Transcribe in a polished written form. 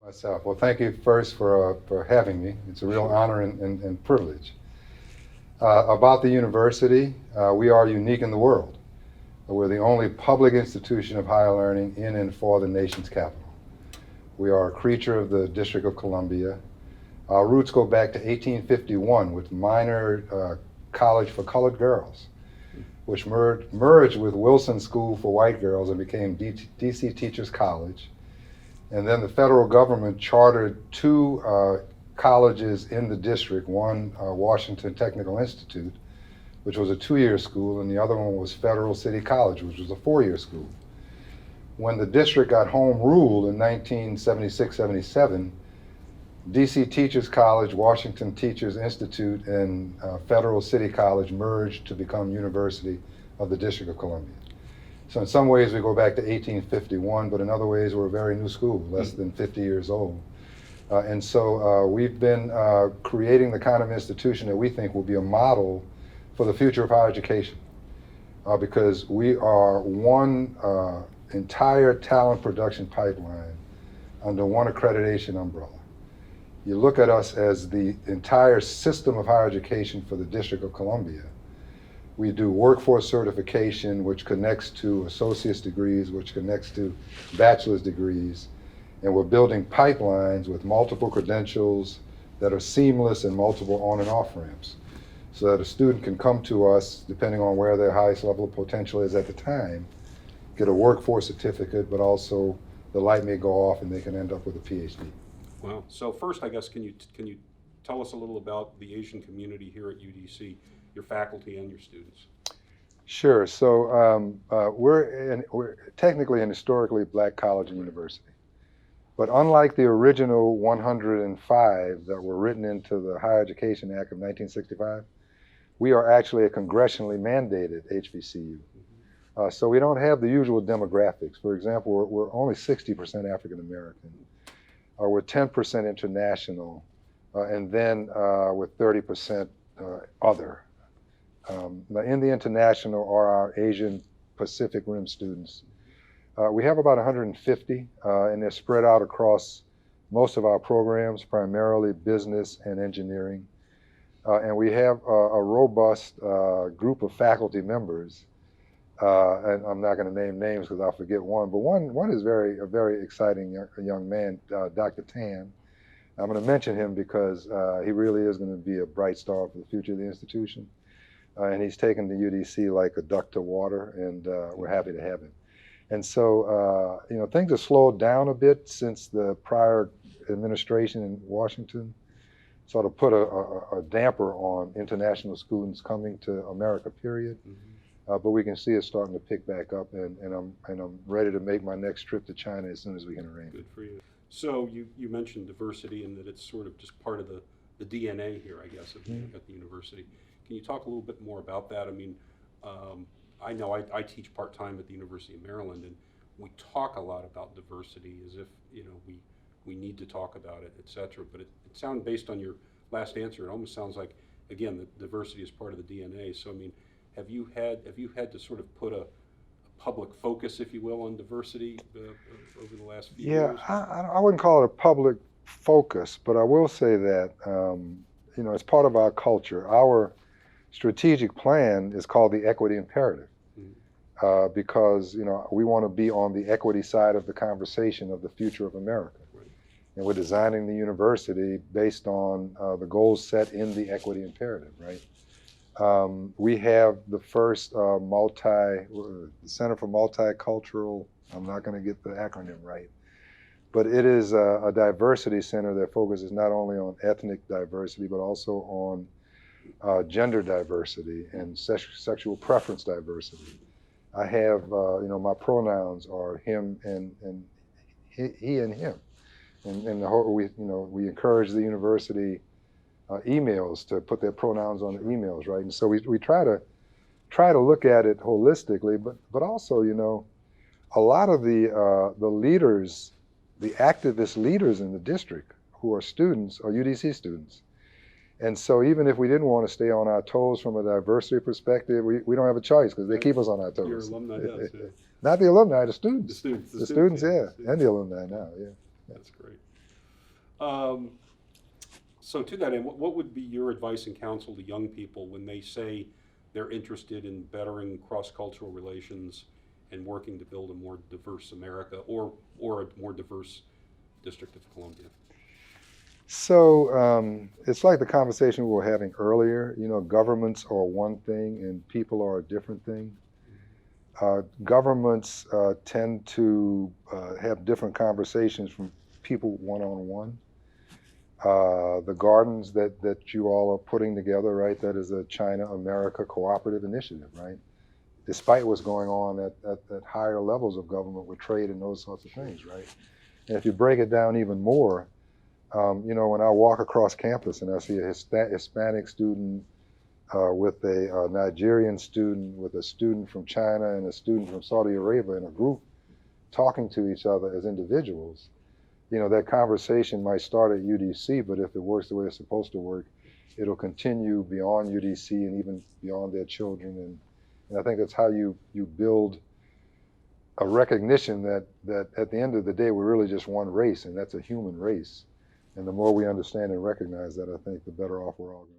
Myself. Well, thank you first for having me. It's a real Sure. honor and privilege. About the university, we are unique in the world. We're the only public institution of higher learning in and for the nation's capital. We are a creature of the District of Columbia. Our roots go back to 1851 with Minor College for Colored Girls, which merged with Wilson School for White Girls and became DC Teachers College. And then the federal government chartered two colleges in the district, one Washington Technical Institute, which was a 2-year school, and the other one was Federal City College, which was a 4-year school. When the district got home ruled in 1976-77, DC Teachers College, Washington Teachers Institute, and Federal City College merged to become University of the District of Columbia. So in some ways we go back to 1851, but in other ways we're a very new school, less than 50 years old. And so we've been creating the kind of institution that we think will be a model for the future of higher education, because we are one entire talent production pipeline under one accreditation umbrella. You look at us as the entire system of higher education for the District of Columbia. We do workforce certification, which connects to associate's degrees, which connects to bachelor's degrees, and we're building pipelines with multiple credentials that are seamless and multiple on and off ramps, so that a student can come to us, depending on where their highest level of potential is at the time, get a workforce certificate, but also the light may go off and they can end up with a PhD. Wow. So first, I guess, can you tell us a little about the Asian community here at UDC, your faculty and your students? Sure. So we're technically and historically black college and university. But unlike the original 105 that were written into the Higher Education Act of 1965, we are actually a congressionally mandated HBCU. So we don't have the usual demographics. For example, we're only 60% African American. We're 10% international, and then with 30% other. Now in the international are our Asian Pacific Rim students. We have about 150, and they're spread out across most of our programs, primarily business and engineering. And we have a robust group of faculty members. And I'm not going to name names because I'll forget one, but one is a very exciting young man, Dr. Tan. I'm going to mention him because he really is going to be a bright star for the future of the institution. And he's taken the UDC like a duck to water, and we're happy to have him. And so, things have slowed down a bit since the prior administration in Washington sort of put a damper on international students coming to America, period. But we can see it starting to pick back up, and I'm ready to make my next trip to China as soon as we can arrange it. Good for you. So you mentioned diversity and that it's sort of just part of the DNA here, I guess, at the university. Can you talk a little bit more about that? I mean, I know I teach part-time at the University of Maryland, and we talk a lot about diversity as if, we need to talk about it, et cetera. But it sounds, based on your last answer, it almost sounds like, again, that diversity is part of the DNA. So, I mean, have you had to sort of put a public focus, if you will, on diversity over the last few years? Yeah, I wouldn't call it a public focus, but I will say that, it's part of our culture. Our strategic plan is called the Equity Imperative, because we want to be on the equity side of the conversation of the future of America. Right. And we're designing the university based on the goals set in the Equity Imperative, right? We have the first Center for Multicultural, I'm not going to get the acronym right, but it is a diversity center that focuses not only on ethnic diversity, but also on gender diversity and sexual preference diversity. I have, my pronouns are him and he and him. And the whole, we encourage the university emails to put their pronouns on the emails, right? And so we try to look at it holistically, but also, a lot of the leaders, the activist leaders in the district who are students are UDC students. And so even if we didn't want to stay on our toes from a diversity perspective, we don't have a choice because they keep us on our toes. Your alumni does, Not the alumni, the students. The students. The students, yeah, and the alumni now, yeah. That's great. So to that end, what would be your advice and counsel to young people when they say they're interested in bettering cross-cultural relations and working to build a more diverse America or a more diverse District of Columbia? So it's like the conversation we were having earlier. You know, governments are one thing and people are a different thing. Governments tend to have different conversations from people one-on-one. The gardens that you all are putting together, right? That is a China-America cooperative initiative, right? Despite what's going on at higher levels of government with trade and those sorts of things, right? And if you break it down even more, you know, when I walk across campus and I see a Hispanic student with a Nigerian student, with a student from China and a student from Saudi Arabia in a group talking to each other as individuals, you know, that conversation might start at UDC, but if it works the way it's supposed to work, it'll continue beyond UDC and even beyond their children. And I think that's how you build a recognition that at the end of the day, we're really just one race, and that's a human race. And the more we understand and recognize that, I think the better off we're all going to be.